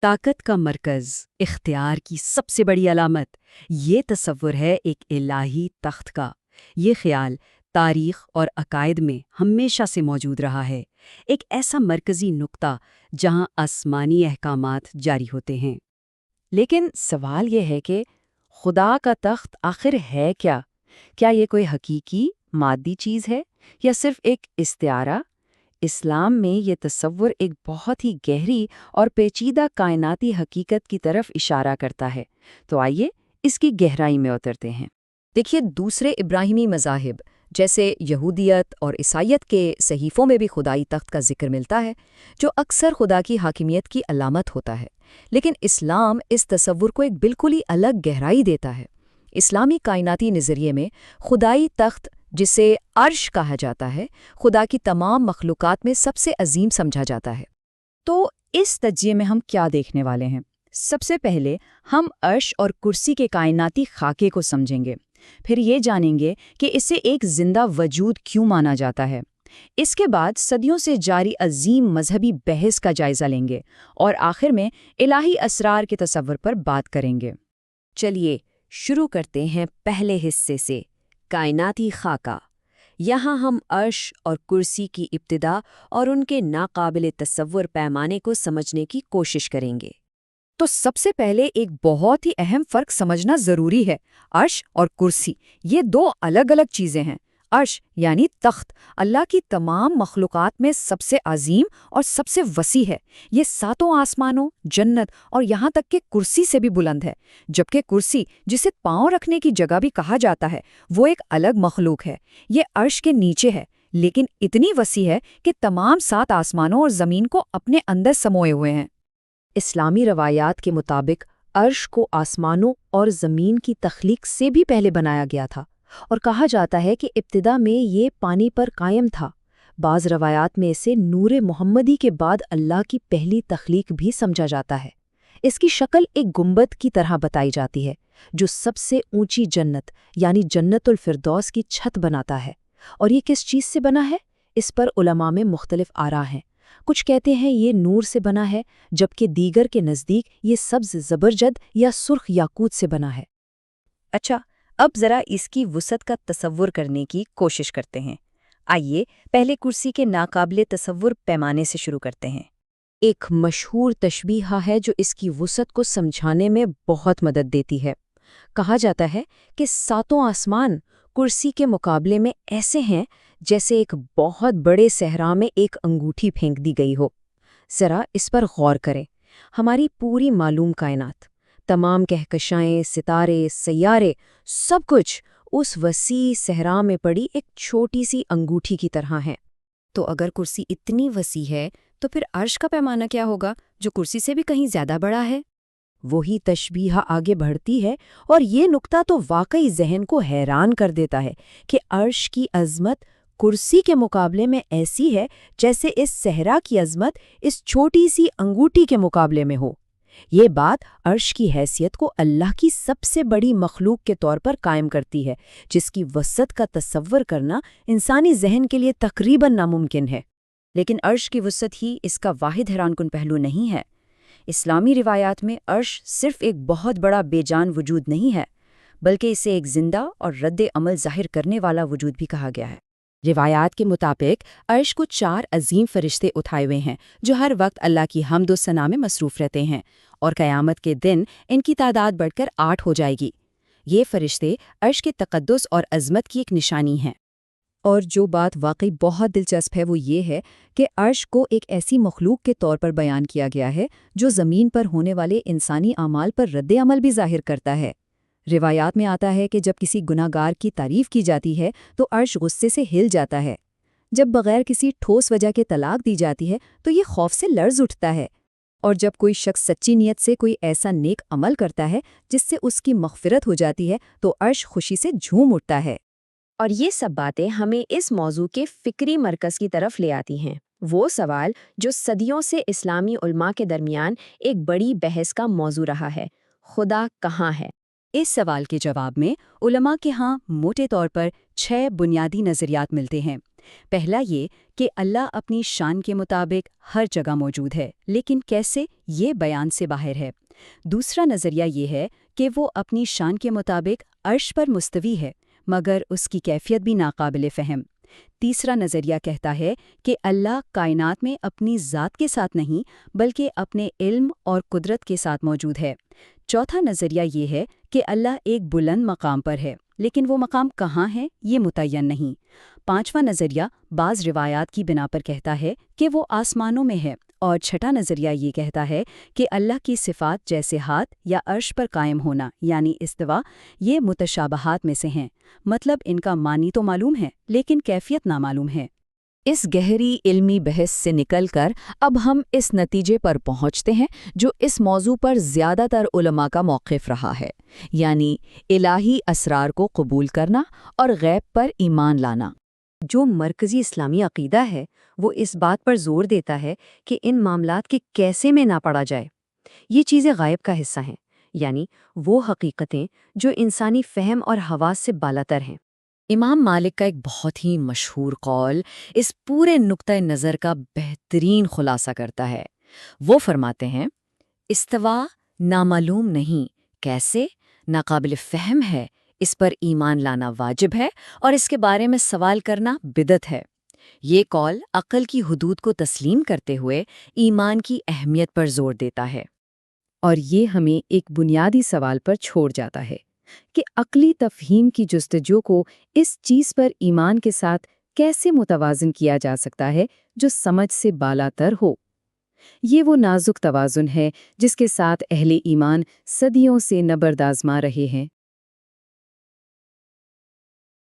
طاقت کا مرکز، اختیار کی سب سے بڑی علامت، یہ تصور ہے ایک الہی تخت کا۔ یہ خیال تاریخ اور عقائد میں ہمیشہ سے موجود رہا ہے، ایک ایسا مرکزی نقطہ جہاں آسمانی احکامات جاری ہوتے ہیں۔ لیکن سوال یہ ہے کہ خدا کا تخت آخر ہے کیا؟ کیا یہ کوئی حقیقی، مادی چیز ہے یا صرف ایک استعارہ؟ اسلام میں یہ تصور ایک بہت ہی گہری اور پیچیدہ کائناتی حقیقت کی طرف اشارہ کرتا ہے، تو آئیے اس کی گہرائی میں اترتے ہیں۔ دیکھیے، دوسرے ابراہیمی مذاہب جیسے یہودیت اور عیسائیت کے صحیفوں میں بھی خدائی تخت کا ذکر ملتا ہے، جو اکثر خدا کی حاکمیت کی علامت ہوتا ہے۔ لیکن اسلام اس تصور کو ایک بالکل ہی الگ گہرائی دیتا ہے۔ اسلامی کائناتی نظریے میں خدائی تخت، جسے عرش کہا جاتا ہے، خدا کی تمام مخلوقات میں سب سے عظیم سمجھا جاتا ہے۔ تو اس تجزیے میں ہم کیا دیکھنے والے ہیں؟ سب سے پہلے ہم عرش اور کرسی کے کائناتی خاکے کو سمجھیں گے، پھر یہ جانیں گے کہ اسے ایک زندہ وجود کیوں مانا جاتا ہے۔ اس کے بعد صدیوں سے جاری عظیم مذہبی بحث کا جائزہ لیں گے اور آخر میں الہی اسرار کے تصور پر بات کریں گے۔ چلیے شروع کرتے ہیں پہلے حصے سے، کائناتی خاکہ۔ یہاں ہم عرش اور کرسی کی ابتدا اور ان کے ناقابل تصور پیمانے کو سمجھنے کی کوشش کریں گے۔ تو سب سے پہلے ایک بہت ہی اہم فرق سمجھنا ضروری ہے۔ عرش اور کرسی یہ دو الگ الگ چیزیں ہیں۔ عرش یعنی تخت اللہ کی تمام مخلوقات میں سب سے عظیم اور سب سے وسیع ہے۔ یہ ساتوں آسمانوں، جنت اور یہاں تک کہ کرسی سے بھی بلند ہے، جبکہ کرسی، جسے پاؤں رکھنے کی جگہ بھی کہا جاتا ہے، وہ ایک الگ مخلوق ہے۔ یہ عرش کے نیچے ہے، لیکن اتنی وسیع ہے کہ تمام 7 آسمانوں اور زمین کو اپنے اندر سموئے ہوئے ہیں۔ اسلامی روایات کے مطابق عرش کو آسمانوں اور زمین کی تخلیق سے بھی پہلے بنایا گیا تھا، اور کہا جاتا ہے کہ ابتدا میں یہ پانی پر قائم تھا۔ بعض روایات میں اسے نور محمدی کے بعد اللہ کی پہلی تخلیق بھی سمجھا جاتا ہے۔ اس کی شکل ایک گنبد کی طرح بتائی جاتی ہے، جو سب سے اونچی جنت یعنی جنت الفردوس کی چھت بناتا ہے۔ اور یہ کس چیز سے بنا ہے؟ اس پر علماء میں مختلف آراء ہیں۔ کچھ کہتے ہیں یہ نور سے بنا ہے، جبکہ دیگر کے نزدیک یہ سبز زبرجد یا سرخ یاقوت سے بنا ہے۔ اچھا، اب ذرا اس کی وسعت کا تصور کرنے کی کوشش کرتے ہیں۔ آئیے پہلے کرسی کے ناقابل تصور پیمانے سے شروع کرتے ہیں۔ ایک مشہور تشبیہ ہے جو اس کی وسعت کو سمجھانے میں بہت مدد دیتی ہے۔ کہا جاتا ہے کہ 7 آسمان کرسی کے مقابلے میں ایسے ہیں جیسے ایک بہت بڑے صحرا میں ایک انگوٹھی پھینک دی گئی ہو۔ ذرا اس پر غور کریں۔ ہماری پوری معلوم کائنات، تمام کہکشائیں، ستارے، سیارے، سب کچھ اس وسیع صحرا میں پڑی ایک چھوٹی سی انگوٹھی کی طرح ہے۔ تو اگر کرسی اتنی وسیع ہے تو پھر عرش کا پیمانہ کیا ہوگا، جو کرسی سے بھی کہیں زیادہ بڑا ہے؟ وہی تشبیہ آگے بڑھتی ہے، اور یہ نقطہ تو واقعی ذہن کو حیران کر دیتا ہے کہ عرش کی عظمت کرسی کے مقابلے میں ایسی ہے جیسے اس صحرا کی عظمت اس چھوٹی سی انگوٹھی کے مقابلے میں ہو۔ یہ بات عرش کی حیثیت کو اللہ کی سب سے بڑی مخلوق کے طور پر قائم کرتی ہے، جس کی وسعت کا تصور کرنا انسانی ذہن کے لیے تقریباً ناممکن ہے۔ لیکن عرش کی وسعت ہی اس کا واحد حیران کن پہلو نہیں ہے۔ اسلامی روایات میں عرش صرف ایک بہت بڑا بے جان وجود نہیں ہے، بلکہ اسے ایک زندہ اور رد عمل ظاہر کرنے والا وجود بھی کہا گیا ہے۔ روایات کے مطابق عرش کو 4 عظیم فرشتے اٹھائے ہوئے ہیں، جو ہر وقت اللہ کی حمد و ثنا میں مصروف رہتے ہیں، اور قیامت کے دن ان کی تعداد بڑھ کر 8 ہو جائے گی۔ یہ فرشتے عرش کے تقدس اور عظمت کی ایک نشانی ہیں۔ اور جو بات واقعی بہت دلچسپ ہے وہ یہ ہے کہ عرش کو ایک ایسی مخلوق کے طور پر بیان کیا گیا ہے جو زمین پر ہونے والے انسانی اعمال پر رد عمل بھی ظاہر کرتا ہے۔ روایات میں آتا ہے کہ جب کسی گناہ گار کی تعریف کی جاتی ہے تو عرش غصے سے ہل جاتا ہے۔ جب بغیر کسی ٹھوس وجہ کے طلاق دی جاتی ہے تو یہ خوف سے لرز اٹھتا ہے۔ اور جب کوئی شخص سچی نیت سے کوئی ایسا نیک عمل کرتا ہے جس سے اس کی مغفرت ہو جاتی ہے تو عرش خوشی سے جھوم اٹھتا ہے۔ اور یہ سب باتیں ہمیں اس موضوع کے فکری مرکز کی طرف لے آتی ہیں، وہ سوال جو صدیوں سے اسلامی علماء کے درمیان ایک بڑی بحث کا موضوع رہا ہے: خدا کہاں ہے؟ اس سوال کے جواب میں علماء کے ہاں موٹے طور پر 6 بنیادی نظریات ملتے ہیں۔ پہلا یہ کہ اللہ اپنی شان کے مطابق ہر جگہ موجود ہے، لیکن کیسے، یہ بیان سے باہر ہے۔ دوسرا نظریہ یہ ہے کہ وہ اپنی شان کے مطابق عرش پر مستوی ہے، مگر اس کی کیفیت بھی ناقابل فہم۔ تیسرا نظریہ کہتا ہے کہ اللہ کائنات میں اپنی ذات کے ساتھ نہیں بلکہ اپنے علم اور قدرت کے ساتھ موجود ہے۔ چوتھا نظریہ یہ ہے کہ اللہ ایک بلند مقام پر ہے، لیکن وہ مقام کہاں ہے یہ متعین نہیں۔ پانچواں نظریہ بعض روایات کی بنا پر کہتا ہے کہ وہ آسمانوں میں ہے، اور چھٹا نظریہ یہ کہتا ہے کہ اللہ کی صفات جیسے ہاتھ یا عرش پر قائم ہونا یعنی استوا، یہ متشابہات میں سے ہیں، مطلب ان کا معنی تو معلوم ہے لیکن کیفیت نامعلوم ہے۔ اس گہری علمی بحث سے نکل کر اب ہم اس نتیجے پر پہنچتے ہیں جو اس موضوع پر زیادہ تر علماء کا موقف رہا ہے، یعنی الہی اسرار کو قبول کرنا اور غیب پر ایمان لانا۔ جو مرکزی اسلامی عقیدہ ہے وہ اس بات پر زور دیتا ہے کہ ان معاملات کے کیسے میں نہ پڑا جائے۔ یہ چیزیں غائب کا حصہ ہیں، یعنی وہ حقیقتیں جو انسانی فہم اور حواس سے بالاتر ہیں۔ امام مالک کا ایک بہت ہی مشہور قول اس پورے نقطۂ نظر کا بہترین خلاصہ کرتا ہے۔ وہ فرماتے ہیں، استوا نامعلوم نہیں، کیسے؟ ناقابل فہم ہے، اس پر ایمان لانا واجب ہے اور اس کے بارے میں سوال کرنا بدعت ہے۔ یہ قول عقل کی حدود کو تسلیم کرتے ہوئے ایمان کی اہمیت پر زور دیتا ہے۔ اور یہ ہمیں ایک بنیادی سوال پر چھوڑ جاتا ہے کہ عقلی تفہیم کی جستجو کو اس چیز پر ایمان کے ساتھ کیسے متوازن کیا جا سکتا ہے جو سمجھ سے بالاتر ہو۔ یہ وہ نازک توازن ہے جس کے ساتھ اہل ایمان صدیوں سے نبرد آزما رہے ہیں۔